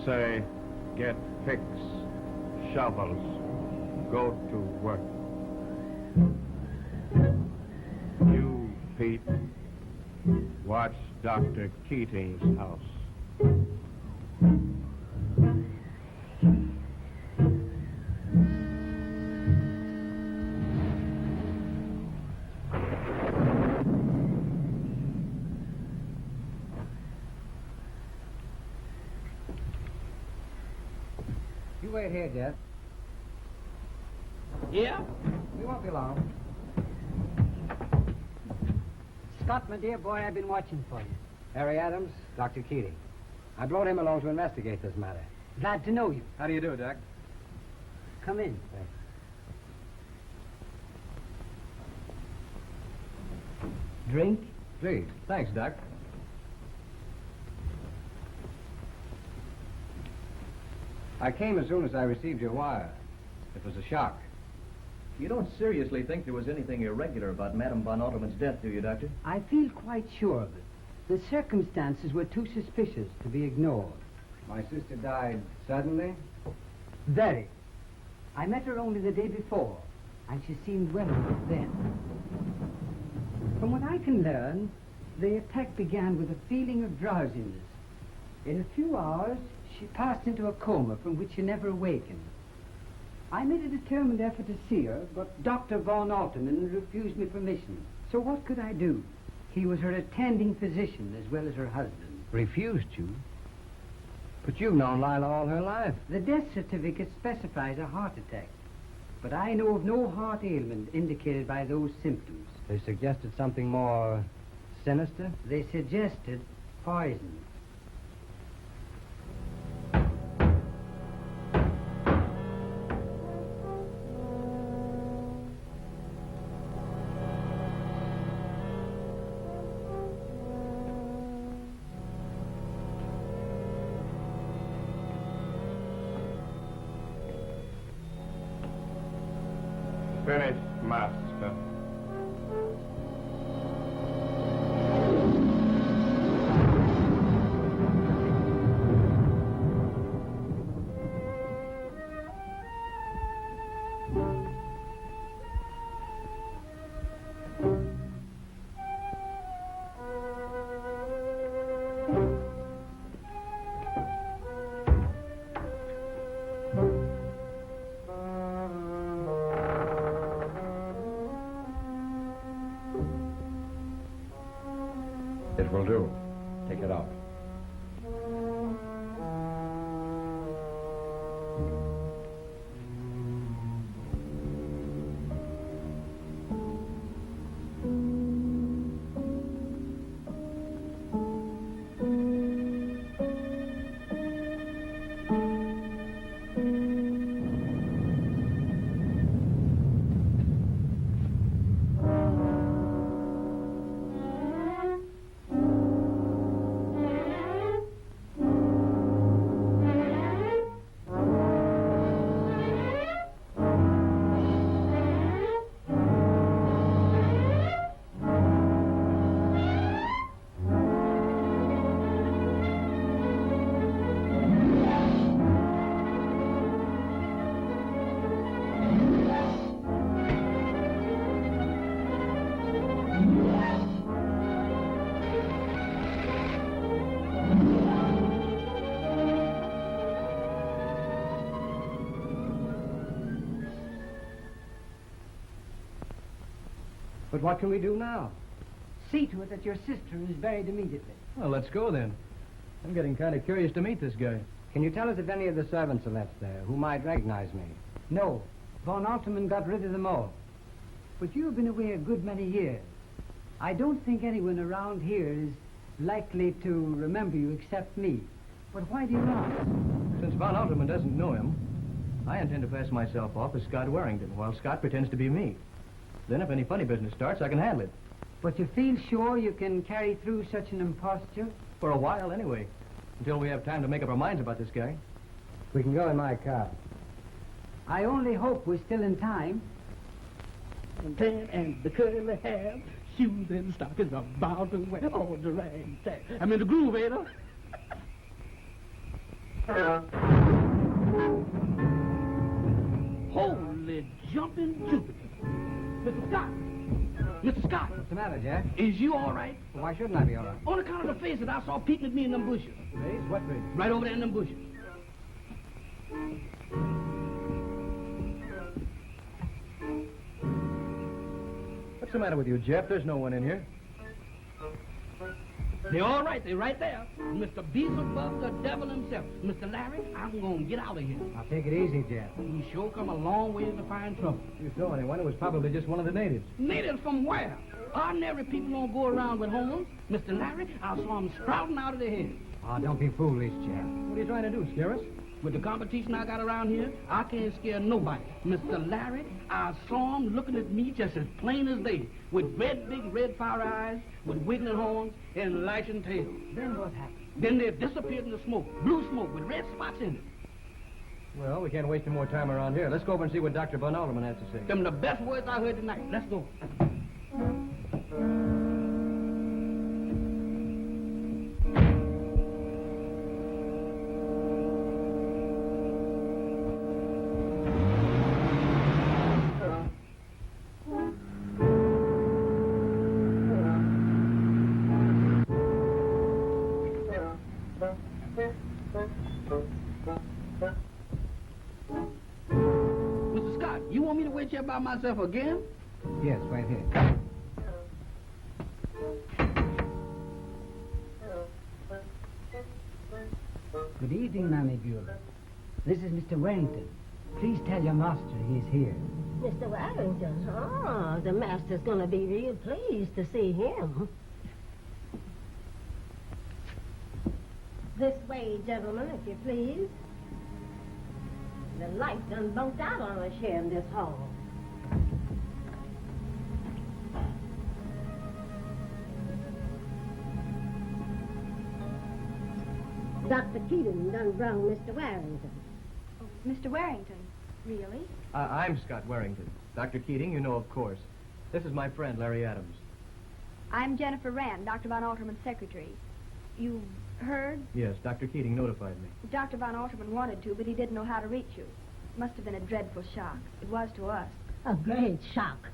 Say, get picks, shovels, go to work. You, Pete, watch Dr. Keating's house. You wait here, Jeff. Yeah? We won't be long. Scott, my dear boy, I've been watching for you. Harry Adams, Dr. Keating. I brought him along to investigate this matter. Glad to know you. How do you do, Doc? Come in. Drink? Please. Thanks, Doc. I came as soon as I received your wire. It was a shock. You don't seriously think there was anything irregular about Madame von Alterman's death, do you, Doctor? I feel quite sure of it. The circumstances were too suspicious to be ignored. My sister died suddenly? Very. I met her only the day before, and she seemed well enough then. From what I can learn, the attack began with a feeling of drowsiness. In a few hours, she passed into a coma from which she never awakened. I made a determined effort to see her, but Dr. Von Alterman refused me permission. So what could I do? He was her attending physician as well as her husband. Refused you? But you've known Lila all her life. The death certificate specifies a heart attack, but I know of no heart ailment indicated by those symptoms. They suggested something more sinister? They suggested poison. Finish, master. It will do. Take it out. But what can we do now? See to it that your sister is buried immediately. Well, let's go then. I'm getting kind of curious to meet this guy. Can you tell us if any of the servants are left there who might recognize me? No, Von Alterman got rid of them all. But you've been away a good many years. I don't think anyone around here is likely to remember you except me. But why do you ask? Since Von Alterman doesn't know him, I intend to pass myself off as Scott Warrington, while Scott pretends to be me. Then if any funny business starts, I can handle it. But you feel sure you can carry through such an imposture? For a while, anyway. Until we have time to make up our minds about this guy. We can go in my car. I only hope we're still in time. And tan and the curly hair, shoes and stockings are bound to wear all the ragtag. I'm in the groove, Ada. Holy jumping Jupiter. Mr. Scott! Mr. Scott! What's the matter, Jack? Is you all right? Well, why shouldn't I be all right? On account of the face that I saw peeking at me in them bushes. Face? What face? Right over there in them bushes. What's the matter with you, Jeff? There's no one in here. They're all right. They're right there. Mr. Beelzebub, the devil himself. Mr. Larry, I'm going to get out of here. Now, take it easy, Jeff. He sure come a long way to find trouble. If you saw anyone, it was probably just one of the natives. Natives from where? Ordinary people don't go around with horns. Mr. Larry, I saw them sprouting out of their heads. Oh, don't be foolish, Jeff. What are you trying to do, scare us? With the competition I got around here, I can't scare nobody. Mr. Larry, I saw him looking at me just as plain as day, with big red fire eyes, with wiggling horns, and lashing tails. Then what happened? Then they disappeared in the smoke, blue smoke with red spots in it. Well, we can't waste any more time around here. Let's go over and see what Dr. Von Alderman has to say. Them the best words I heard tonight. Let's go. Mr. Scott, you want me to wait here by myself again? Yes, right here. Good evening, Mammy Bueller. This is Mr. Warrington. Please tell your master he is here. Mr. Warrington, the master's going to be real pleased to see him. This way, gentlemen, if you please. The light done bunked out on us here in this hall. Dr. Keating done brung Mr. Warrington. Mr. Warrington, really? I'm Scott Warrington. Dr. Keating, you know, of course. This is my friend, Larry Adams. I'm Jennifer Rand, Dr. Von Alterman's secretary. You heard? Yes, Dr. Keating notified me. Dr. Von Alterman wanted to, but he didn't know how to reach you. It must have been a dreadful shock. It was to us. A great shock.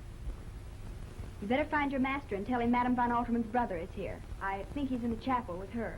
You better find your master and tell him Madame Von Alterman's brother is here. I think he's in the chapel with her.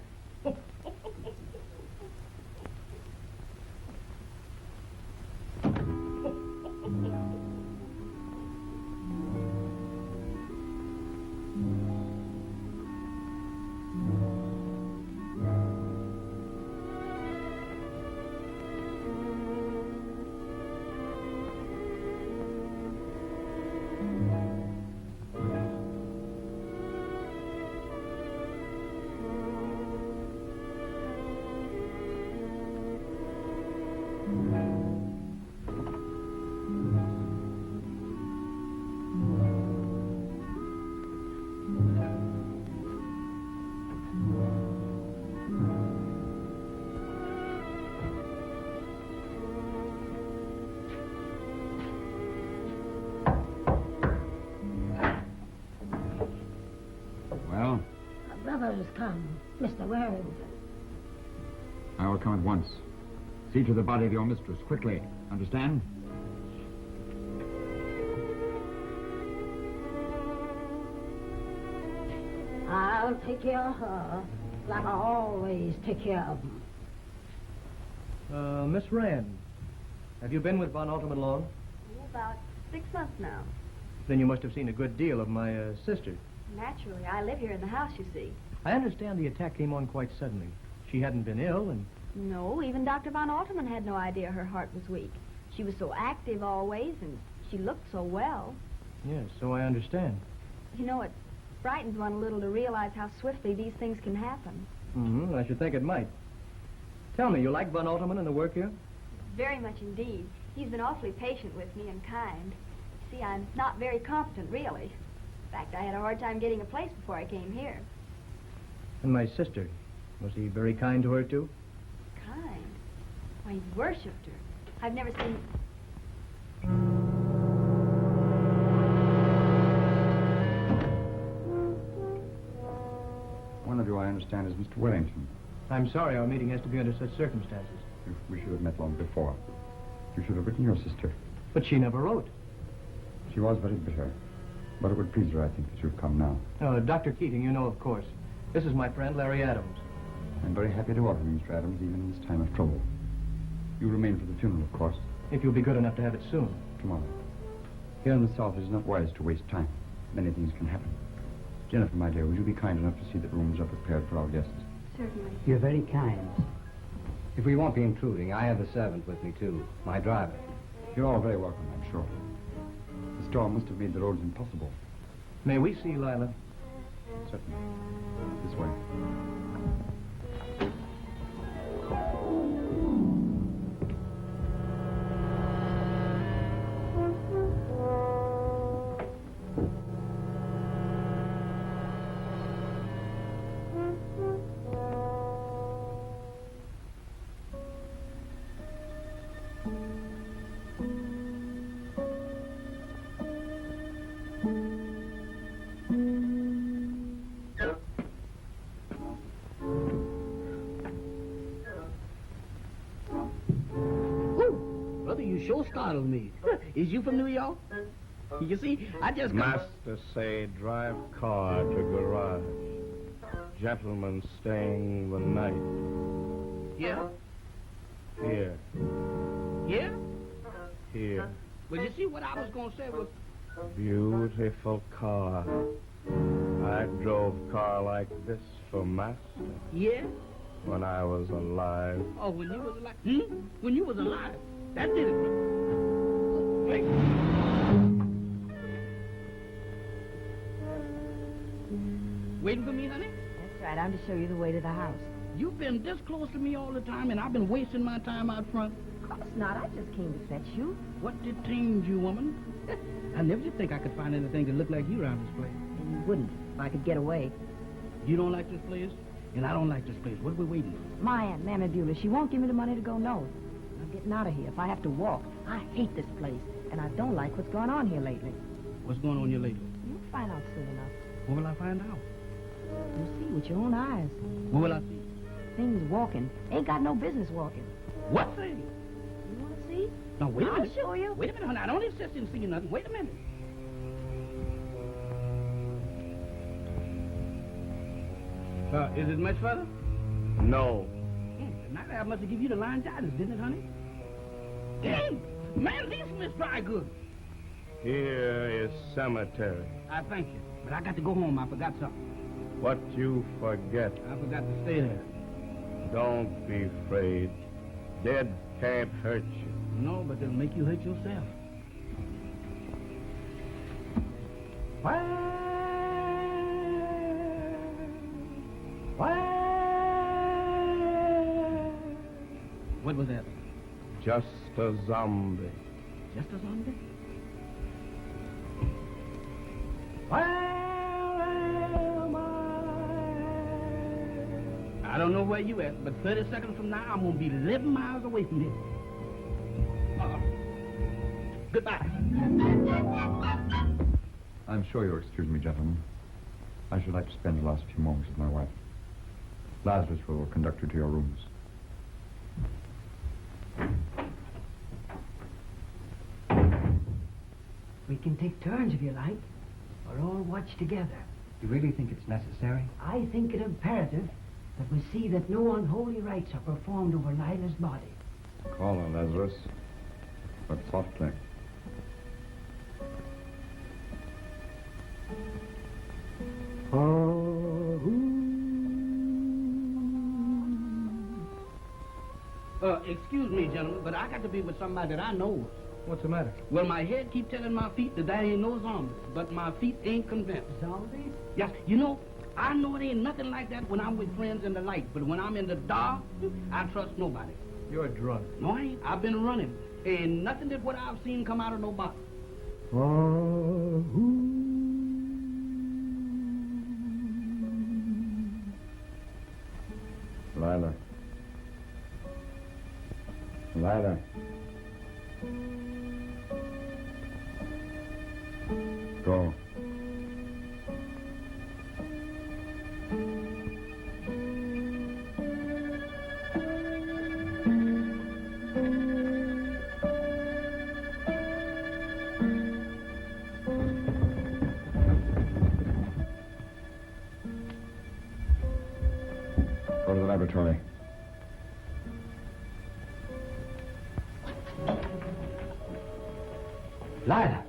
Well, A brother has come, Mr. Warrington. I will come at once. See to the body of your mistress, quickly. Understand? I'll take care of her like I always take care of them. Miss Rand, have you been with Von Alterman long? About 6 months now. Then you must have seen a good deal of my sister. Naturally, I live here in the house, you see. I understand the attack came on quite suddenly. She hadn't been ill, and No, even Dr. Von Alterman had no idea her heart was weak. She was so active always, and she looked so well. yes, so I understand. You know, it frightens one a little to realize how swiftly these things can happen. I should think it might. Tell me, you like Von Alterman and the work here? Very much indeed. He's been awfully patient with me and kind. See, I'm not very competent, really. In fact, I had a hard time getting a place before I came here. And my sister, was he very kind to her, too? Kind? Why, he worshipped her. I've never seen... One of you, I understand, is Mr. Wellington. I'm sorry our meeting has to be under such circumstances. We should have met long before. You should have written your sister. But she never wrote. She was very bitter. But it would please her, I think, that you've come now. Dr. Keating, you know, of course. This is my friend, Larry Adams. I'm very happy to welcome you, Mr. Adams, even in this time of trouble. You remain for the funeral, of course, If you'll be good enough to have it soon. tomorrow. Here in the South, it is not wise to waste time. Many things can happen. Jennifer, my dear, would you be kind enough to see that rooms are prepared for our guests? Certainly. You're very kind. If we won't be intruding, I have the servant with me, too. My driver. You're all very welcome, I'm sure. The storm must have made the roads impossible. May we see Lila? Certainly. This way. Brother, you sure startled me. Is you from New York? You see, I just... Master say drive car to garage. Gentlemen staying the night. Yeah? Here. Yeah? Here. Well, you see, what I was going to say was, Beautiful car. I drove car like this for master yeah? when I was alive. Oh, when you was alive? When you was alive. That did it. Wait. Waiting for me, honey? That's right. I'm to show you the way to the house. You've been this close to me all the time, and I've been wasting my time out front. Of course not. I just came to fetch you. What detained you, woman? I never did think I could find anything that looked like you around this place. And you wouldn't if I could get away. You don't like this place, and I don't like this place. What are we waiting for? My Aunt Mamma Beulah, she won't give me the money to go north. I'm getting out of here if I have to walk. I hate this place, and I don't like what's going on here lately. What's going on here lately? You'll find out soon enough. What will I find out? You'll see with your own eyes. What will I see? Things walking. Ain't got no business walking. What thing? You want to see? Now, wait a I'll minute. show you. Wait a minute, honey. I don't insist in seeing nothing. Wait a minute. Is it much further? No. The night I must have given you the laryngitis, didn't it, honey? Damn! Man, these Miss Dry Goods. Here is cemetery. I thank you, but I got to go home. I forgot something. What you forget. I forgot to stay there. Don't be afraid. Dead can't hurt you. No, but they'll make you hurt yourself. What was that? Just a zombie. Just a zombie? I don't know where you at, but 30 seconds from now, I'm going to be 11 miles away from here. Goodbye. I'm sure you'll excuse me, gentlemen. I should like to spend the last few moments with my wife. Lazarus will conduct you to your rooms. We can take turns if you like, or all watch together. You really think it's necessary? I think it imperative that we see that no unholy rites are performed over Lila's body. Call her, Lazarus. But softly. Excuse me, gentlemen, but I got to be with somebody that I know. What's the matter? Well, my head keep telling my feet that there ain't no zombies, but my feet ain't convinced. Zombies? Yes, you know, I know it ain't nothing like that when I'm with friends in the light, but when I'm in the dark, I trust nobody. You're drunk. No, I ain't. I've been running. Ain't nothing that what I've seen come out of no box. Lila. Lila. Go. Go to the laboratory. Lila.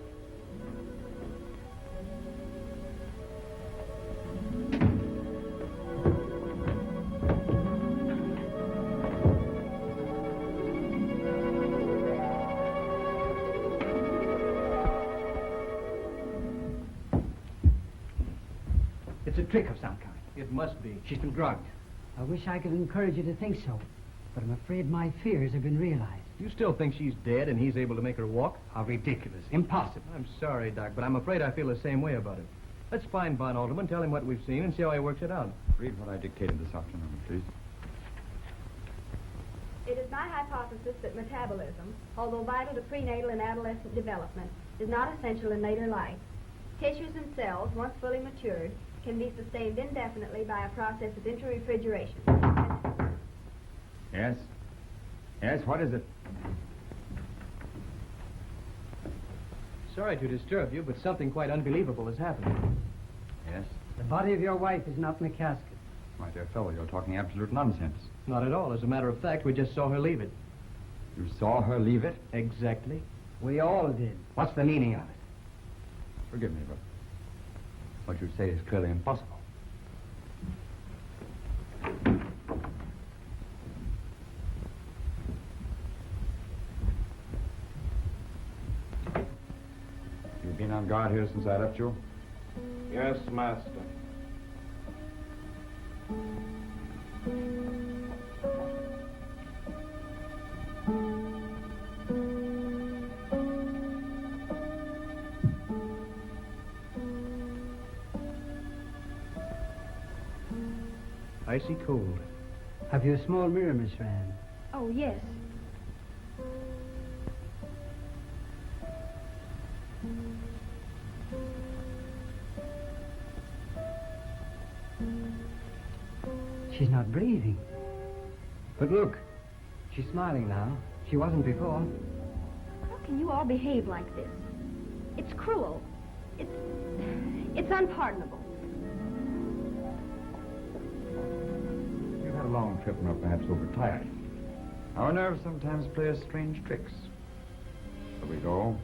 It's a trick of some kind. It must be. She's been drugged. I wish I could encourage you to think so, but I'm afraid my fears have been realized. You still think she's dead and he's able to make her walk? How ridiculous. Impossible. I'm sorry, Doc, but I'm afraid I feel the same way about it. Let's find Von Alderman, tell him what we've seen, and see how he works it out. Read what I dictated this afternoon, please. It is my hypothesis that metabolism, although vital to prenatal and adolescent development, is not essential in later life. Tissues and cells, once fully matured, can be sustained indefinitely by a process of inter-refrigeration. Yes? Yes, what is it? Sorry to disturb you, but something quite unbelievable has happened. Yes? The body of your wife is not in the casket. My dear fellow, you're talking absolute nonsense. Not at all. As a matter of fact, we just saw her leave it. You saw her leave it? Exactly. We all did. What's the meaning of it? Forgive me, but what you say is clearly impossible. You've been on guard here since I left you? Yes, master. Icy cold. Have you a small mirror, Miss Rand? Oh, yes. She's not breathing. But look, she's smiling now. She wasn't before. How can you all behave like this? It's cruel. It's unpardonable. You've had a long trip and are perhaps overtired. Our nerves sometimes play us strange tricks. Here we go.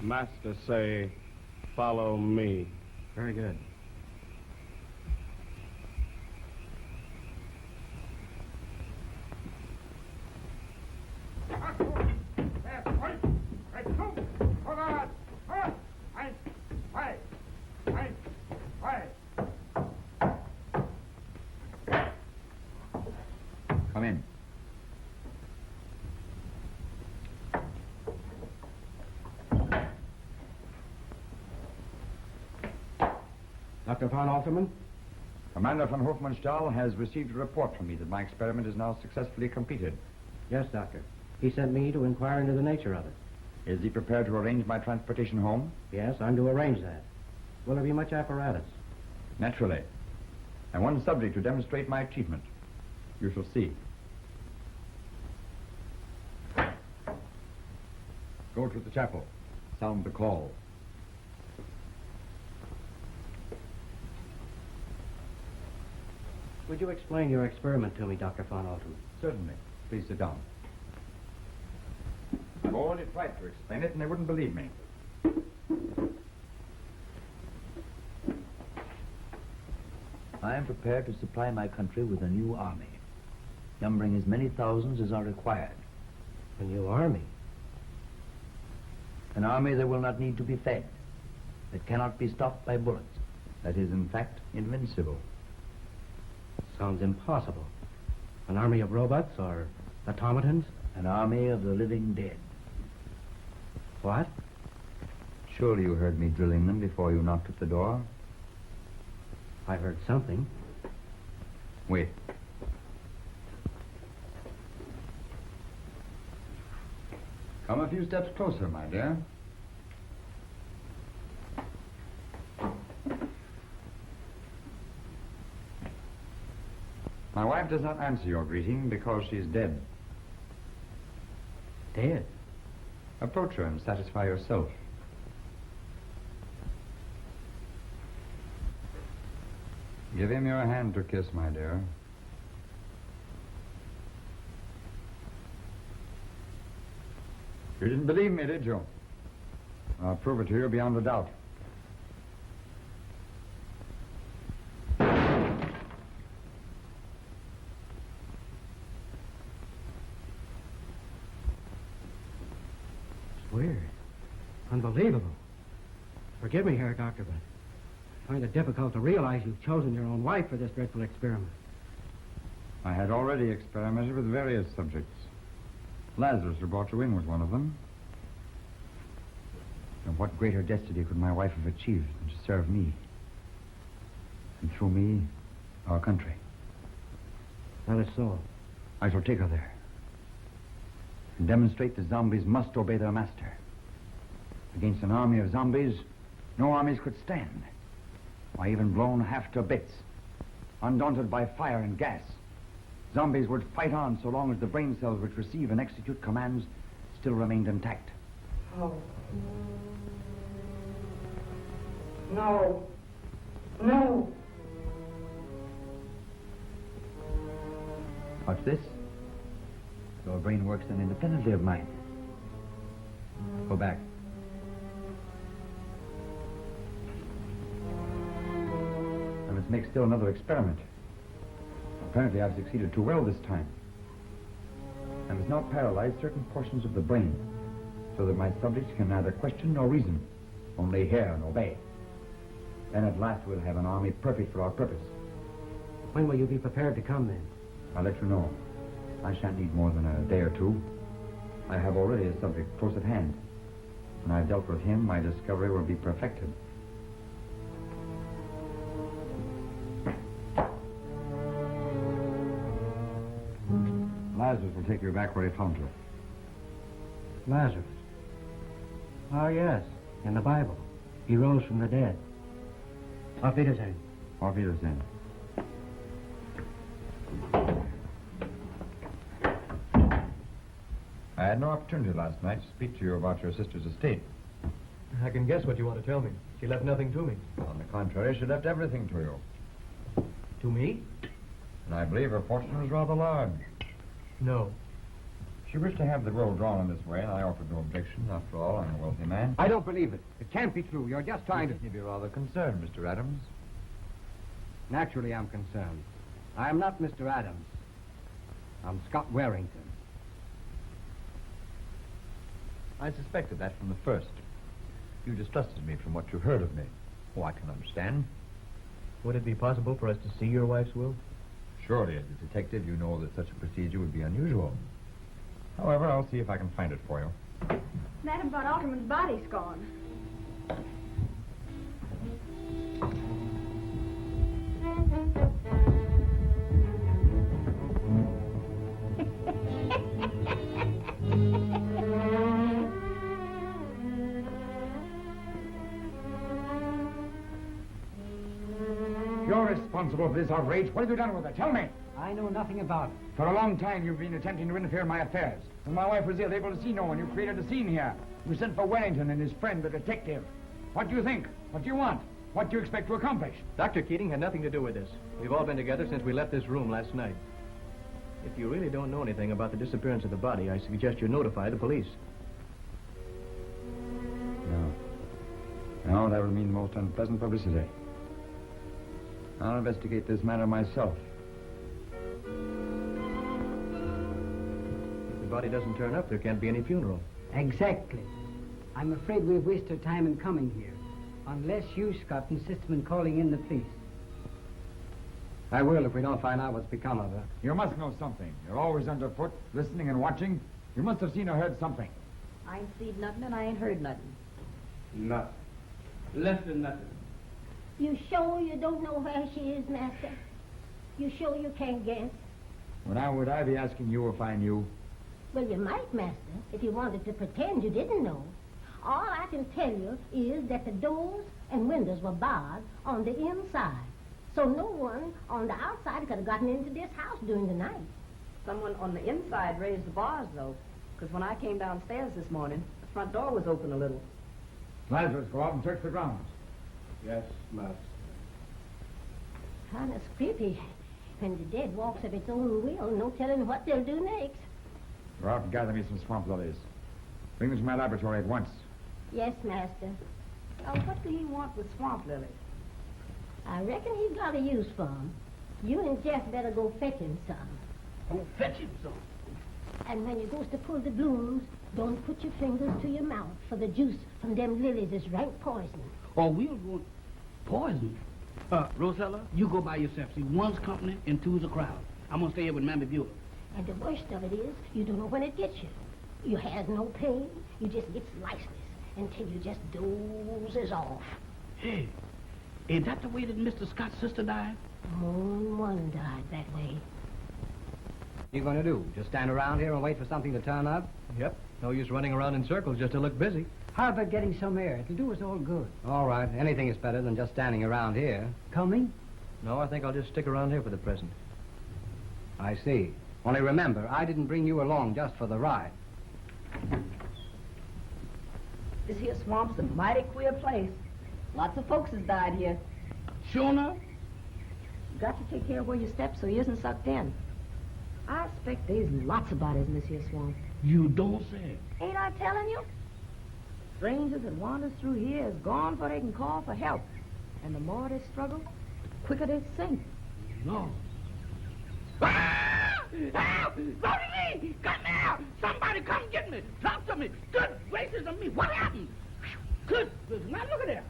Master say, follow me. Very good. Come in. Dr. von Alterman? Commander von Hofmannsthal has received a report from me that my experiment is now successfully completed. Yes, Doctor. He sent me to inquire into the nature of it. Is he prepared to arrange my transportation home? Yes, I'm to arrange that. Will there be much apparatus? Naturally. And one subject to demonstrate my achievement. You shall see. Go to the chapel. Sound the call. Would you explain your experiment to me, Dr. von Altman? Certainly. Please sit down. I've already tried to explain it, and they wouldn't believe me. I am prepared to supply my country with a new army, numbering as many thousands as are required. A new army? An army that will not need to be fed, that cannot be stopped by bullets, that is, in fact, invincible. Sounds impossible. An army of robots or automatons? An army of the living dead. What? Surely you heard me drilling them before you knocked at the door? I heard something. Wait. Come a few steps closer, my dear. My wife does not answer your greeting because she's dead. Dead? Approach her and satisfy yourself. Give him your hand to kiss, my dear. You didn't believe me, did you? I'll prove it to you beyond a doubt. It's weird. Unbelievable. Forgive me, Herr Doctor, but I find it difficult to realize you've chosen your own wife for this dreadful experiment. I had already experimented with various subjects. Lazarus, who brought you in, was one of them. And what greater destiny could my wife have achieved than to serve me? And through me, our country. That is so. I shall take her there. And demonstrate the zombies must obey their master. Against an army of zombies, no armies could stand. Why, even blown half to bits, undaunted by fire and gas, Zombies would fight on so long as the brain cells which receive and execute commands still remained intact. Oh. No. No. What's this? Your brain works then independently of mine. Go back. I must make still another experiment. Apparently I've succeeded too well this time. I must now paralyze certain portions of the brain so that my subjects can neither question nor reason, only hear and obey. Then at last we'll have an army perfect for our purpose. When will you be prepared to come, then? I'll let you know. I shan't need more than a day or two. I have already a subject close at hand. When I've dealt with him, my discovery will be perfected. Lazarus will take you back where he found you. Lazarus. Oh, yes. In the Bible. He rose from the dead. Auf Wiedersehen. Auf Wiedersehen. I had no opportunity last night to speak to you about your sister's estate. I can guess what you want to tell me. She left nothing to me. On the contrary, she left everything to you. To me? And I believe her fortune was rather large. No. She wished to have the will drawn in this way, and I offered no objection. After all, I'm a wealthy man. I don't believe it. It can't be true. You're just trying to... You'd be rather concerned, Mr. Adams. Naturally, I'm concerned. I am not Mr. Adams. I'm Scott Warrington. I suspected that from the first. You distrusted me from what you heard of me. Oh, I can understand. Would it be possible for us to see your wife's will? Surely, as a detective, you know that such a procedure would be unusual. However, I'll see if I can find it for you. Madam Von Alterman's body's gone. You're responsible for this outrage. What have you done with her? Tell me. I know nothing about it. For a long time, you've been attempting to interfere in my affairs. When my wife was ill, able to see no one, you created a scene here. You sent for Wellington and his friend, the detective. What do you think? What do you want? What do you expect to accomplish? Dr. Keating had nothing to do with this. We've all been together since we left this room last night. If you really don't know anything about the disappearance of the body, I suggest you notify the police. No. No, that would mean most unpleasant publicity. I'll investigate this matter myself. If the body doesn't turn up, there can't be any funeral. Exactly. I'm afraid we've wasted time in coming here. Unless you, Scott, insist on calling in the police. I will if we don't find out what's become of her. You must know something. You're always underfoot, listening and watching. You must have seen or heard something. I ain't seen nothing and I ain't heard nothing. Nothing. Less than nothing. You sure you don't know where she is, Master? You sure you can't guess? Well, would I be asking you if I knew? Well, you might, Master, if you wanted to pretend you didn't know. All I can tell you is that the doors and windows were barred on the inside. So no one on the outside could have gotten into this house during the night. Someone on the inside raised the bars, though, because when I came downstairs this morning, the front door was open a little. Lazarus, go out and search the grounds. Yes, Master. Kind of creepy. When the dead walks of its own will, no telling what they'll do next. Go out and gather me some swamp lilies. Bring them to my laboratory at once. Yes, Master. What do he want with swamp lilies? I reckon he's got a use for 'em. You and Jeff better go fetch him some. Go fetch him some. And when you goes to pull the blooms, don't put your fingers to your mouth, for the juice from them lilies is rank poison. Or we'll go poison. Rosella, you go by yourself. See, one's company and two's a crowd. I'm going to stay here with Mammy Buell. And the worst of it is, you don't know when it gets you. You has no pain. You just gets lifeless until you just dozes off. Hey, is that the way that Mr. Scott's sister died? One died that way. What are you going to do? Just stand around here and wait for something to turn up? Yep. No use running around in circles just to look busy. How about getting some air? It'll do us all good. All right. Anything is better than just standing around here. Coming? No, I think I'll just stick around here for the present. I see. Only remember, I didn't bring you along just for the ride. This here swamp's a mighty queer place. Lots of folks has died here. Sure enough? You got to take care of where you step so you isn't sucked in. I expect there's lots of bodies in this here swamp. You don't say. Ain't I telling you? Strangers that wanders through here is gone before they can call for help. And the more they struggle, the quicker they sink. No. Ah! Help! Go to me! Come now! Somebody come get me! Talk to me! Good gracious of me! What happened? Good gracious. Now look at that.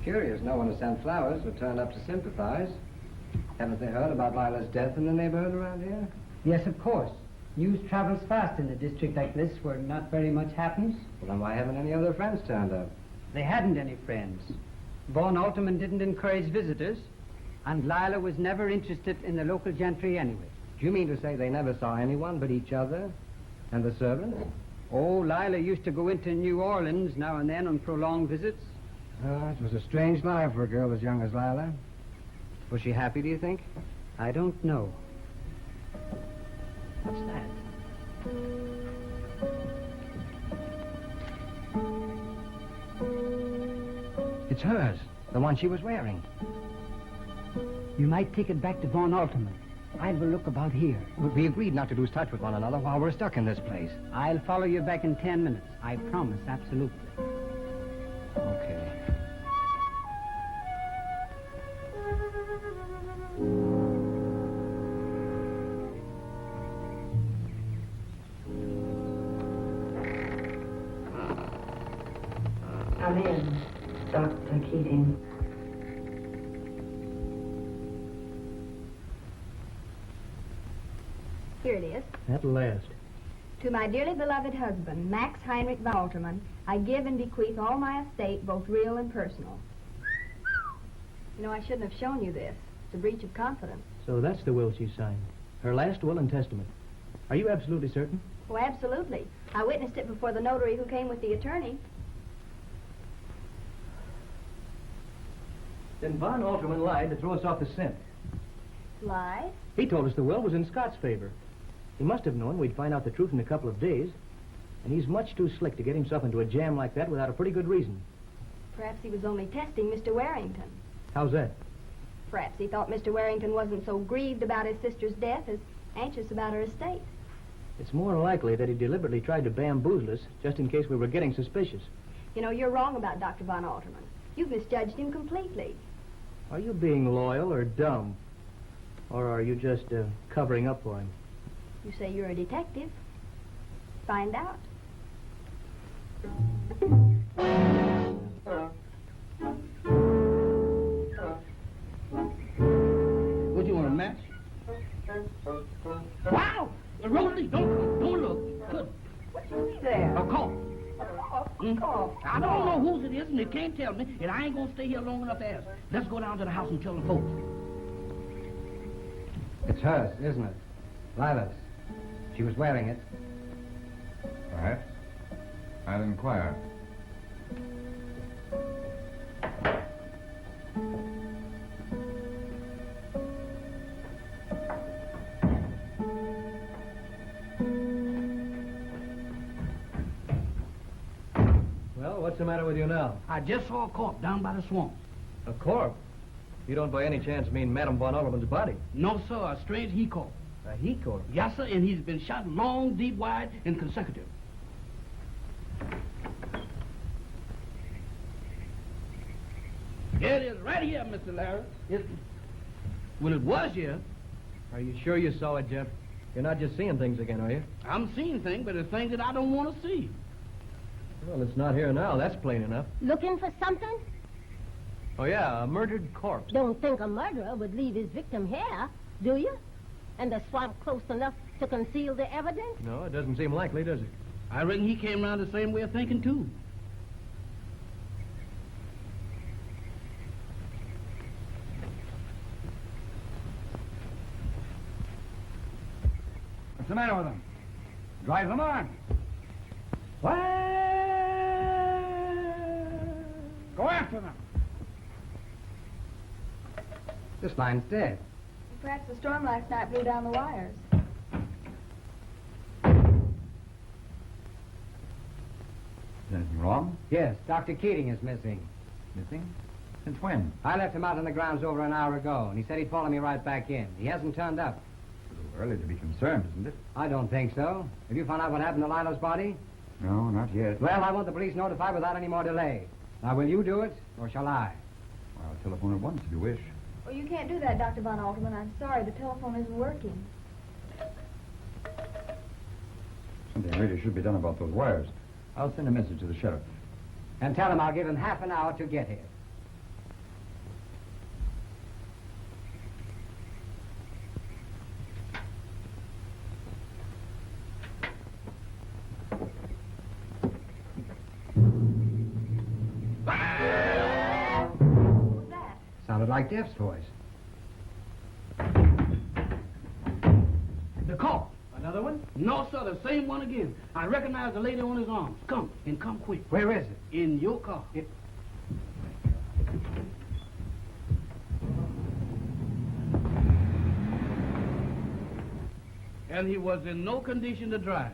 Curious, no one has sent flowers or turned up to sympathize. Haven't they heard about Lila's death in the neighborhood around here? Yes, of course. News travels fast in a district like this where not very much happens. Well, then why haven't any other friends turned up? They hadn't any friends. Von Alterman didn't encourage visitors, and Lila was never interested in the local gentry anyway. Do you mean to say they never saw anyone but each other and the servants? Oh, Lila used to go into New Orleans now and then on prolonged visits. It was a strange life for a girl as young as Lila. Was she happy, do you think? I don't know. What's that? It's hers, the one she was wearing. You might take it back to Von Alterman. I'll have a look about here. We agreed not to lose touch with one another while we're stuck in this place. I'll follow you back in 10 minutes. I promise, absolutely. Okay. Come in, Dr. Keating. Here it is. At last. To my dearly beloved husband, Max Heinrich von Alterman, I give and bequeath all my estate, both real and personal. You know, I shouldn't have shown you this. It's a breach of confidence. So that's the will she signed. Her last will and testament. Are you absolutely certain? Oh, absolutely. I witnessed it before the notary who came with the attorney. Then Von Alterman lied to throw us off the scent. Lied? He told us the will was in Scott's favor. He must have known we'd find out the truth in a couple of days. And he's much too slick to get himself into a jam like that without a pretty good reason. Perhaps he was only testing Mr. Warrington. How's that? Perhaps he thought Mr. Warrington wasn't so grieved about his sister's death as anxious about her estate. It's more likely that he deliberately tried to bamboozle us just in case we were getting suspicious. You know, you're wrong about Dr. von Alterman. You've misjudged him completely. Are you being loyal or dumb? Or are you just covering up for him? You say you're a detective. Find out. What, you want a match? Wow! Rosalie, don't look. Good. What you see there? A call. Oh, I don't know whose it is, and they can't tell me, and I ain't gonna stay here long enough to ask. Let's go down to the house and tell the folks. It's hers, isn't it? Lila's. She was wearing it. Perhaps. I'll inquire. Well, what's the matter with you now? I just saw a corpse down by the swamp. A corpse? You don't by any chance mean Madame von Alterman's body? No, sir, a strange he-corpse. A he-corpse? Yes, sir, and he's been shot long, deep, wide, and consecutive. There it is, right here, Mr. Larry. Well, it was here. Are you sure you saw it, Jeff? You're not just seeing things again, are you? I'm seeing things, but it's things that I don't want to see. Well, it's not here now. That's plain enough. Looking for something? Oh, yeah, a murdered corpse. Don't think a murderer would leave his victim here, do you? And the swamp close enough to conceal the evidence? No, it doesn't seem likely, does it? I reckon he came around the same way of thinking, too. What's the matter with them? Drive them on. What? Go after them. This line's dead. Perhaps the storm last night blew down the wires. Is anything wrong? Yes, Dr. Keating is missing. Missing? Since when? I left him out on the grounds over an hour ago, and he said he'd follow me right back in. He hasn't turned up. A little early to be concerned, isn't it? I don't think so. Have you found out what happened to Lila's body? No, not yet. Well, I want the police notified without any more delay. Now, will you do it, or shall I? Well, I'll telephone at once if you wish. Well, you can't do that, Dr. Von Alterman. I'm sorry. The telephone isn't working. Something really should be done about those wires. I'll send a message to the sheriff. And tell him I'll give him half an hour to get here. What was that? Sounded like Def's voice. The call. Another one? No, sir, the same one again. I recognize the lady on his arms. Come, and come quick. Where is it? In your car. And he was in no condition to drive.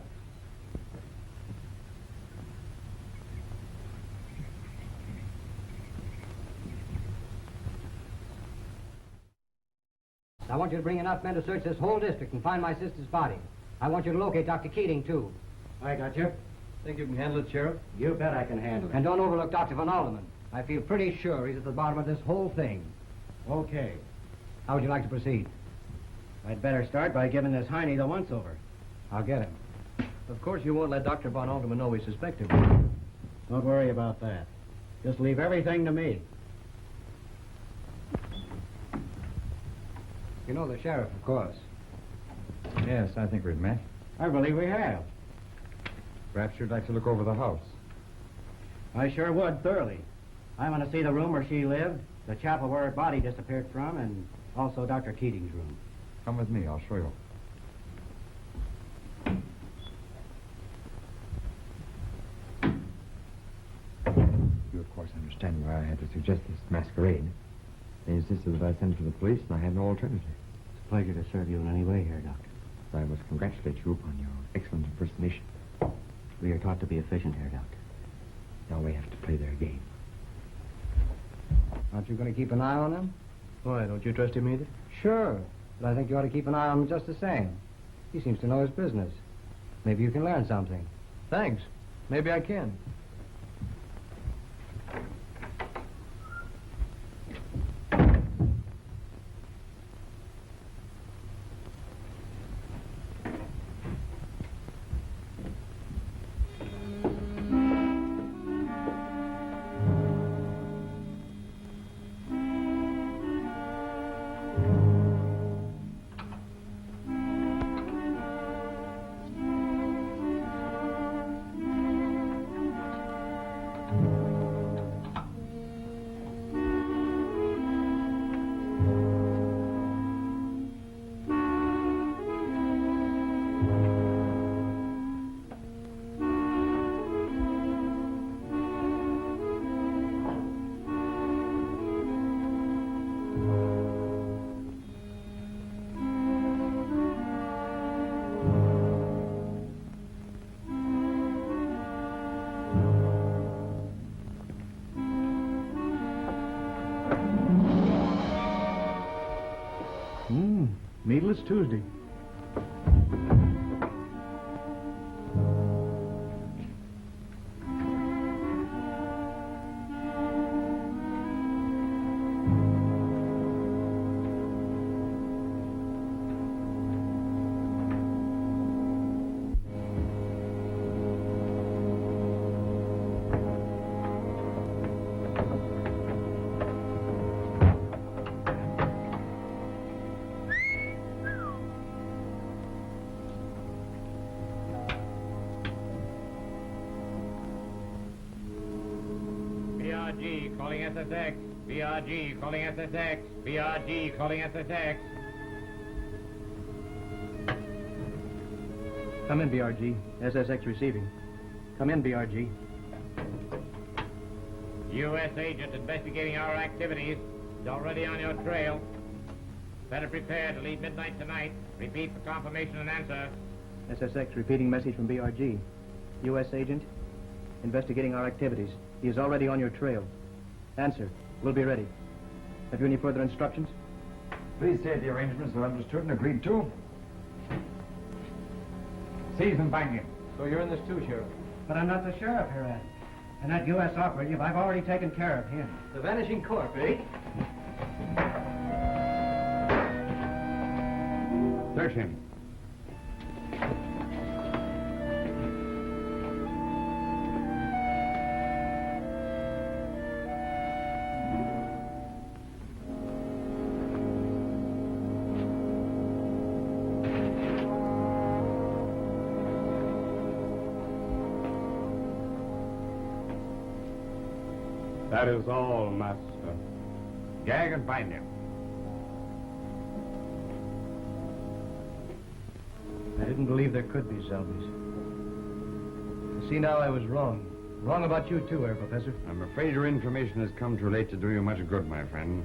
I want you to bring enough men to search this whole district and find my sister's body. I want you to locate Dr. Keating, too. I got you. Think you can handle it, Sheriff? You bet I can handle it. And don't overlook Dr. Von Alderman. I feel pretty sure he's at the bottom of this whole thing. Okay. How would you like to proceed? I'd better start by giving this Heine the once-over. I'll get him. Of course, you won't let Dr. Von Alderman know we suspect him. Don't worry about that. Just leave everything to me. You know the sheriff, of course. Yes, I think we've met. I believe we have. Perhaps you'd like to look over the house. I sure would, thoroughly. I want to see the room where she lived, the chapel where her body disappeared from, and also Dr. Keating's room. Come with me, I'll show you. You, of course, understand why I had to suggest this masquerade. They insisted that I send for the police, and I had no alternative. It's a pleasure to serve you in any way here, Doctor. So I must congratulate you upon your excellent impersonation. We are taught to be efficient here, Doctor. Now we have to play their game. Aren't you going to keep an eye on him? Why, don't you trust him either? Sure. But I think you ought to keep an eye on him just the same. He seems to know his business. Maybe you can learn something. Thanks. Maybe I can. Meatless Tuesday. BRG calling SSX. BRG calling SSX. BRG calling SSX. Come in, BRG. SSX receiving. Come in, BRG. U.S. agent investigating our activities is already on your trail. Better prepare to leave midnight tonight. Repeat for confirmation and answer. SSX repeating message from BRG. U.S. agent, investigating our activities. He is already on your trail. Answer. We'll be ready. Have you any further instructions? Please state the arrangements are understood and agreed to. Seize and bind him. So you're in this too, Sheriff? But I'm not the sheriff, Your Honor. And that U.S. operative, I've already taken care of him. The vanishing corpse, eh? Search him. That is all, Master. Gag and bind him. I didn't believe there could be zombies. See, now I was wrong. Wrong about you, too, Herr Professor. I'm afraid your information has come too late to do you much good, my friend.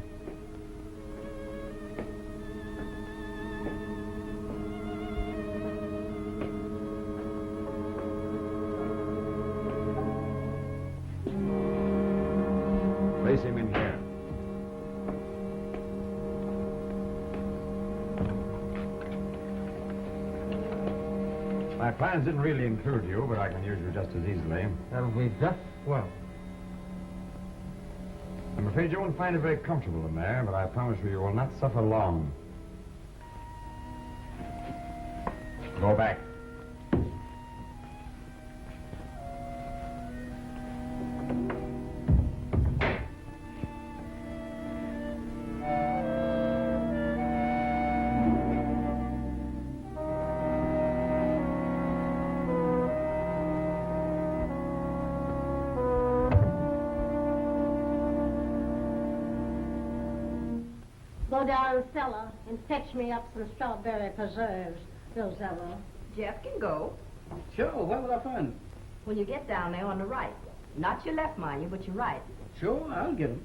Place him in here. My plans didn't really include you, but I can use you just as easily. That'll be just well. I'm afraid you won't find it very comfortable in there, but I promise you will not suffer long. Go back. Go down cellar and fetch me up some strawberry preserves, Rosella. Jeff can go. Sure, where will I find him? When you get down there on the right. Not your left, mind you, but your right. Sure, I'll get him.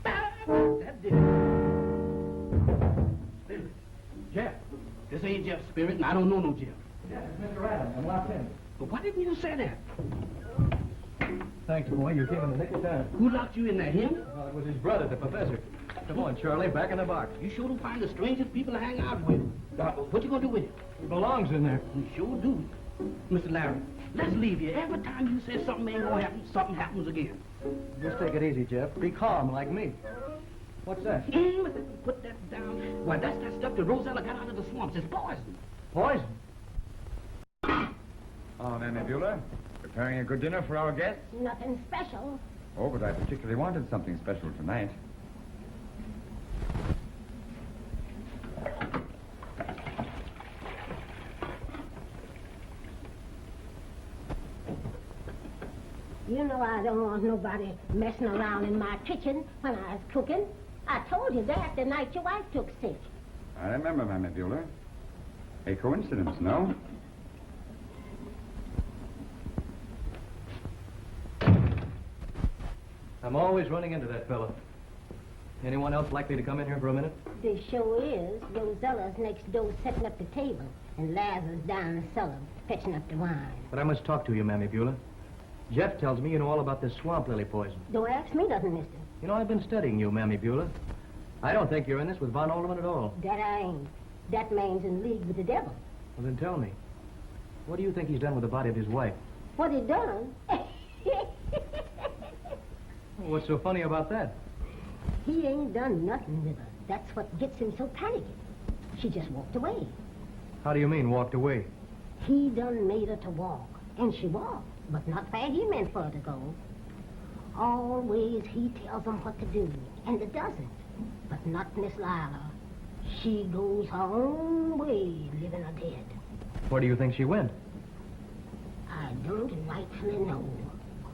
That did it. Spirit. Jeff. This ain't Jeff's spirit, and I don't know no Jeff. Yes, it's Mr. Adams. I'm locked in. But why didn't you say that? Thanks, boy. You came in the nick of time. Who locked you in there, him? Well, it was his brother, the professor. Come on, Charlie, back in the box. You sure do find the strangest people to hang out with. What you gonna do with it? It belongs in there. You sure do. Mr. Larry, let's leave here. Every time you say something ain't gonna happen, something happens again. Just take it easy, Jeff. Be calm, like me. What's that? Put that down. Why, that's that stuff that Rosella got out of the swamps. It's poison. Poison? Oh, Mammy Beulah, preparing a good dinner for our guests? Nothing special. Oh, but I particularly wanted something special tonight. You know I don't want nobody messing around in my kitchen when I was cooking. I told you that the night your wife took sick. I remember, Mammy Beulah. A coincidence, no? I'm always running into that fella. Anyone else likely to come in here for a minute? The show is Rosella's next door setting up the table, and Lazarus down the cellar fetching up the wine. But I must talk to you, Mammy Beulah. Jeff tells me you know all about this swamp lily poison. Don't ask me nothing, mister. You know, I've been studying you, Mammy Beulah. I don't think you're in this with Von Alderman at all. That I ain't. That man's in league with the devil. Well, then tell me. What do you think he's done with the body of his wife? What he done? Well, what's so funny about that? He ain't done nothing with her. That's what gets him so panicky. She just walked away. How do you mean, walked away? He done made her to walk. And she walked, but not where he meant for her to go. Always he tells them what to do, and it doesn't. But not Miss Lila. She goes her own way, living or dead. Where do you think she went? I don't rightfully know.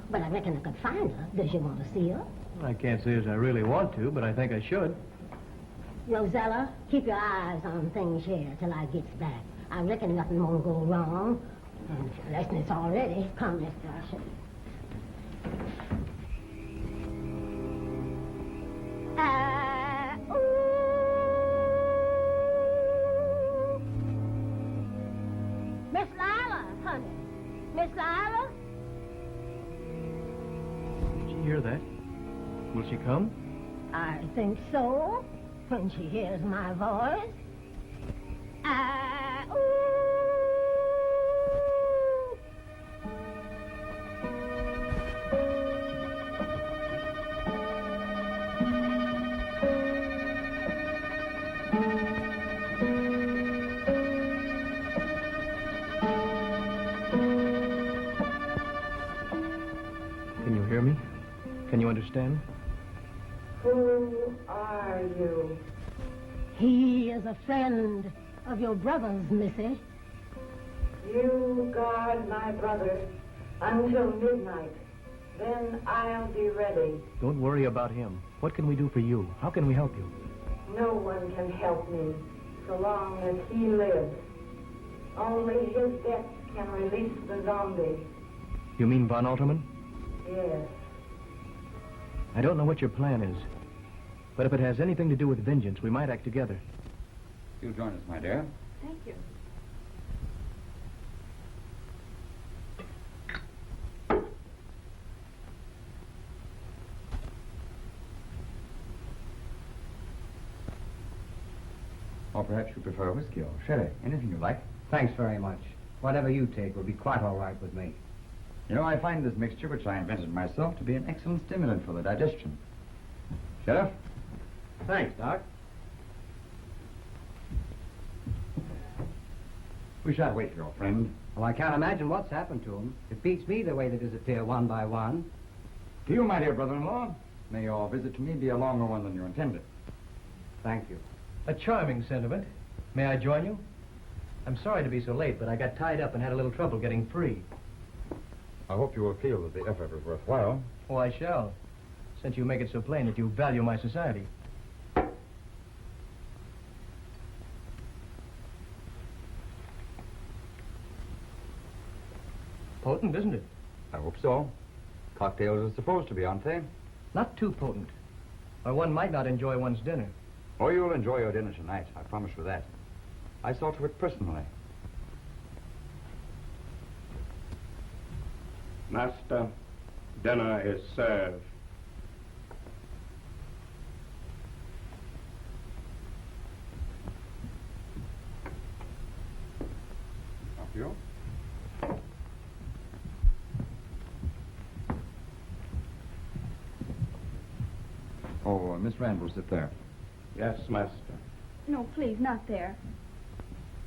But I reckon I could find her. Does you want to see her? I can't say as I really want to, but I think I should. Rosella, keep your eyes on things here till I gets back. I reckon nothing won't go wrong. Unless it's already. Come, Mr. Usher. Miss Lila, honey. Miss Lila? Did she hear that? Will she come? I think so. When she hears my voice. Can you hear me? Can you understand? Who are you? He is a friend of your brother's, Missy. You guard my brother until midnight. Then I'll be ready. Don't worry about him. What can we do for you? How can we help you? No one can help me so long as he lives. Only his death can release the zombie. You mean Von Alterman? Yes. I don't know what your plan is. But if it has anything to do with vengeance, we might act together. You'll join us, my dear. Thank you. Or perhaps you prefer whiskey or sherry. Anything you like. Thanks very much. Whatever you take will be quite all right with me. You know, I find this mixture, which I invented myself, to be an excellent stimulant for the digestion. Sheriff? Thanks, Doc. We shall wait for your friend. Well, I can't imagine what's happened to him. It beats me the way they disappear one by one. To you, my dear brother-in-law, may your visit to me be a longer one than you intended. Thank you. A charming sentiment. May I join you? I'm sorry to be so late, but I got tied up and had a little trouble getting free. I hope you will feel that the effort was worthwhile. Oh, I shall, since you make it so plain that you value my society. Potent, isn't it? I hope so. Cocktails are supposed to be, aren't they? Not too potent, or one might not enjoy one's dinner. Oh, you'll enjoy your dinner tonight. I promise you that. I saw to it personally. Master, dinner is served. Thank you. Oh, Miss Rand will sit there. Yes, master. No, please, not there.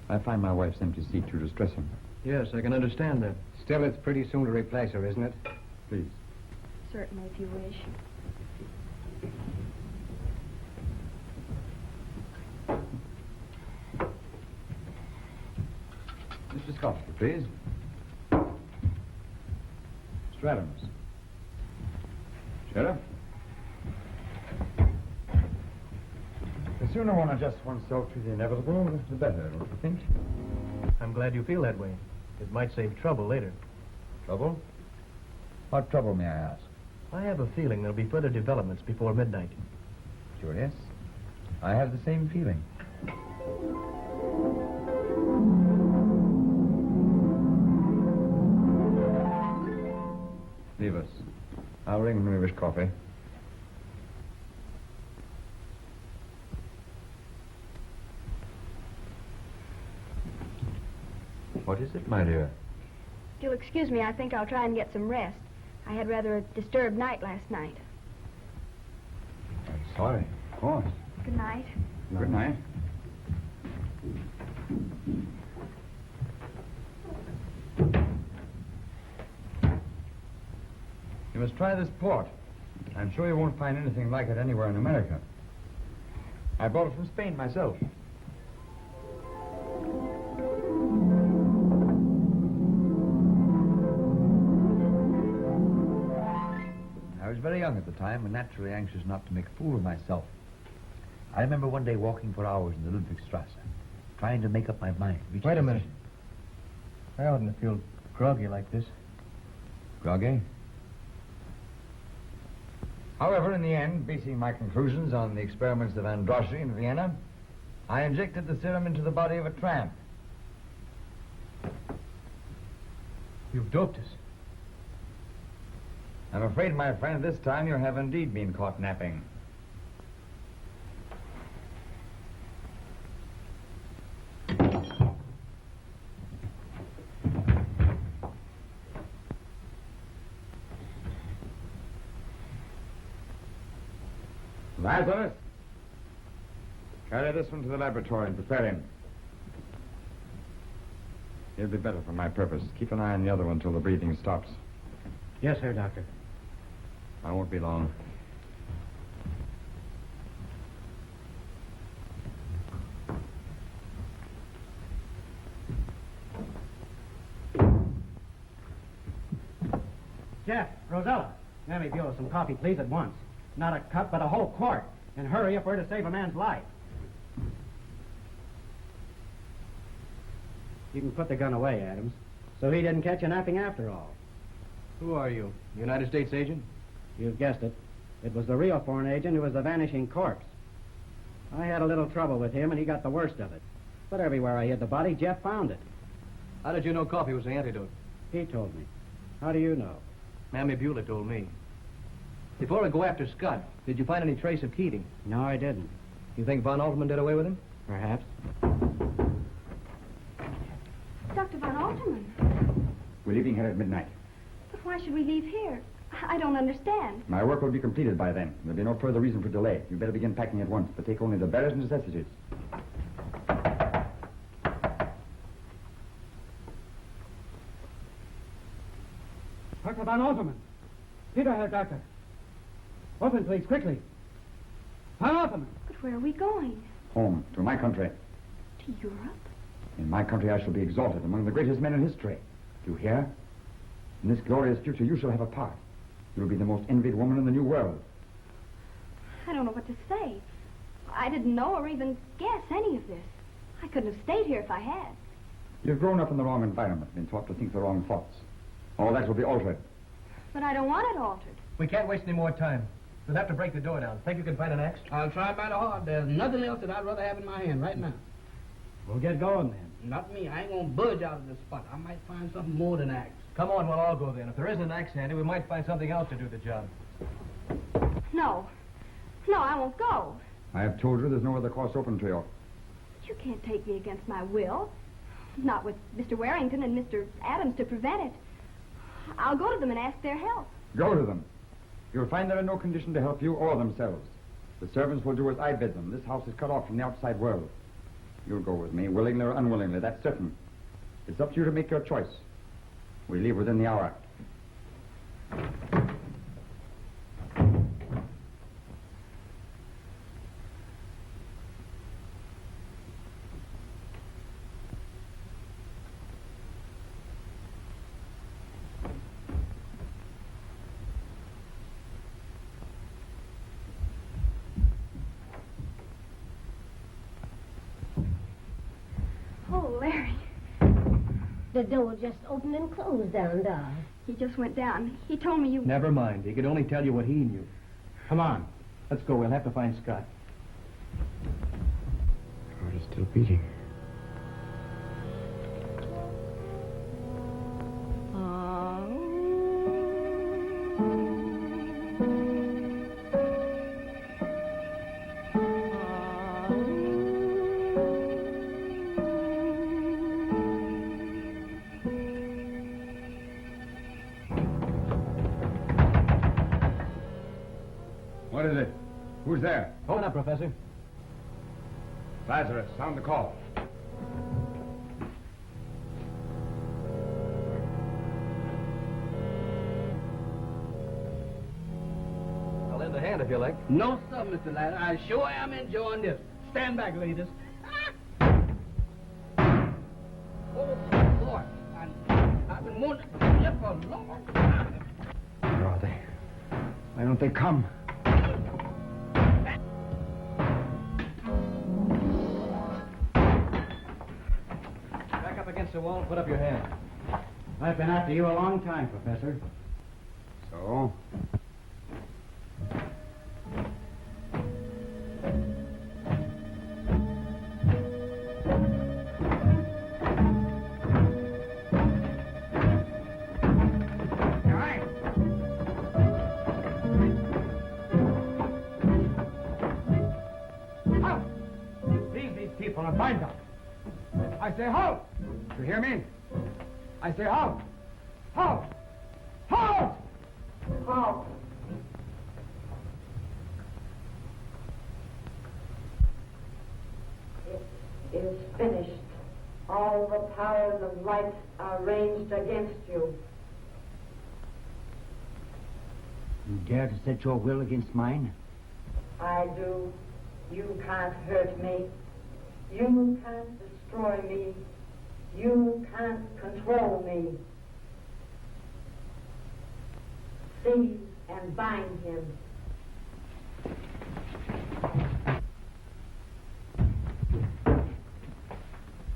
I find my wife's empty seat too distressing. Yes, I can understand that. Still, it's pretty soon to replace her, isn't it? Please. Certainly, if you wish. Mr. Scott, please. Mr. Adams. Sheriff? The sooner one adjusts oneself to the inevitable, the better, don't you think? I'm glad you feel that way. It might save trouble later. Trouble? What trouble, may I ask? I have a feeling there'll be further developments before midnight. Sure, yes. I have the same feeling. Leave us. I'll ring when we wish coffee. What is it, my dear? If you'll excuse me, I think I'll try and get some rest. I had rather a disturbed night last night. I'm sorry. Of course. Good night. Good night. You must try this port. I'm sure you won't find anything like it anywhere in America. I bought it from Spain myself. I was very young at the time and naturally anxious not to make a fool of myself. I remember one day walking for hours in the Ludwigstrasse, trying to make up my mind. Wait a minute. I oughtn't to feel groggy like this. Groggy? However, in the end, basing my conclusions on the experiments of Androssi in Vienna, I injected the serum into the body of a tramp. You've doped us. I'm afraid, my friend, this time you have indeed been caught napping. Lazarus, carry this one to the laboratory and prepare him. He'll be better for my purpose. Keep an eye on the other one till the breathing stops. Yes, sir, Doctor. I won't be long. Jeff, Rosella, Mammy Buell, some coffee, please, at once. Not a cup, but a whole quart. And hurry if we're to save a man's life. You can put the gun away, Adams. So he didn't catch you napping after all. Who are you? United States agent? You've guessed it. It was the real foreign agent who was the vanishing corpse. I had a little trouble with him, and he got the worst of it. But everywhere I hid the body, Jeff found it. How did you know coffee was the antidote? He told me. How do you know? Mammy Buell told me. Before we go after Scott, did you find any trace of Keating? No, I didn't. You think Von Altman did away with him? Perhaps. Dr. Von Alterman. We're leaving here at midnight. But why should we leave here? I don't understand. My work will be completed by then. There'll be no further reason for delay. You better begin packing at once, but take only the barest necessities. Dr. Von Alterman. Peter here, Doctor. Open, please, quickly. Von Alterman. But where are we going? Home, to my country. To Europe? In my country, I shall be exalted among the greatest men in history. Do you hear? In this glorious future, you shall have a part. You will be the most envied woman in the new world. I don't know what to say. I didn't know or even guess any of this. I couldn't have stayed here if I had. You've grown up in the wrong environment, been taught to think the wrong thoughts. All that will be altered. But I don't want it altered. We can't waste any more time. We'll have to break the door down. Think you can find an axe? I'll try mighty hard. There's nothing else that I'd rather have in my hand right now. We'll get going then. Not me. I ain't gonna budge out of this spot. I might find something more than axe. Come on, we'll all go then. If there isn't an axe handy, we might find something else to do the job. No. No, I won't go. I have told you there's no other course open to you. You can't take me against my will. Not with Mr. Warrington and Mr. Adams to prevent it. I'll go to them and ask their help. Go to them. You'll find they're in no condition to help you or themselves. The servants will do as I bid them. This house is cut off from the outside world. You'll go with me, willingly or unwillingly, that's certain. It's up to you to make your choice. We leave within the hour. Oh, Larry. The door just opened and closed down, Doll. He just went down. He told me you... Never mind. He could only tell you what he knew. Come on. Let's go. We'll have to find Scott. Heart is still beating. What is it? Who's there? Open up, Professor. Lazarus, sound the call. hand if you like. No, sir, Mr. Lila. I sure am enjoying this. Stand back, ladies. Oh, boy. I've been wanting to come here for a long time. Where are they? Why don't they come? Back up against the wall and put up your hand. I've been after you a long time, Professor. So? And find them. I say halt! You hear me? I say halt! Halt! Halt! Halt! It is finished. All the powers of light are ranged against you. You dare to set your will against mine? I do. You can't hurt me. You can't destroy me. You can't control me. Seize and bind him.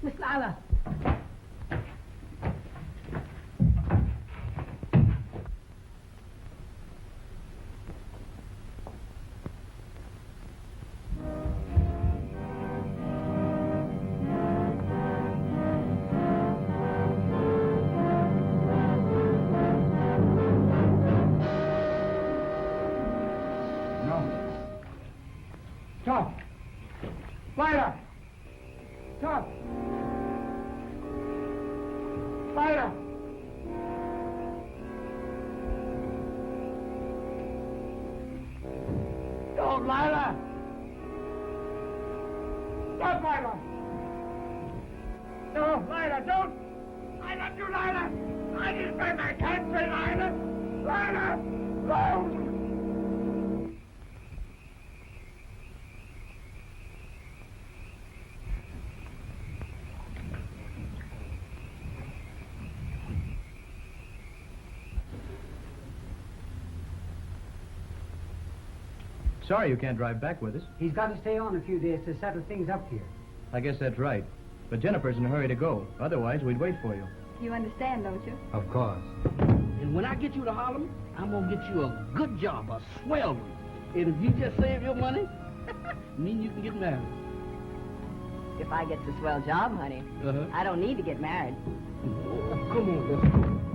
Miss Lila. Stop! Lila! Stop! Lila! Don't, Lila! Stop, Lila! No, Lila, don't! I love you, Lila! I didn't say my country, Lila! Lila! No! Sorry you can't drive back with us. He's got to stay on a few days to settle things up here. I guess that's right. But Jennifer's in a hurry to go. Otherwise, we'd wait for you. You understand, don't you? Of course. And when I get you to Harlem, I'm going to get you a good job, a swell one. And if you just save your money, me and you can get married. If I get the swell job, honey, I don't need to get married. Oh, come on, let's go.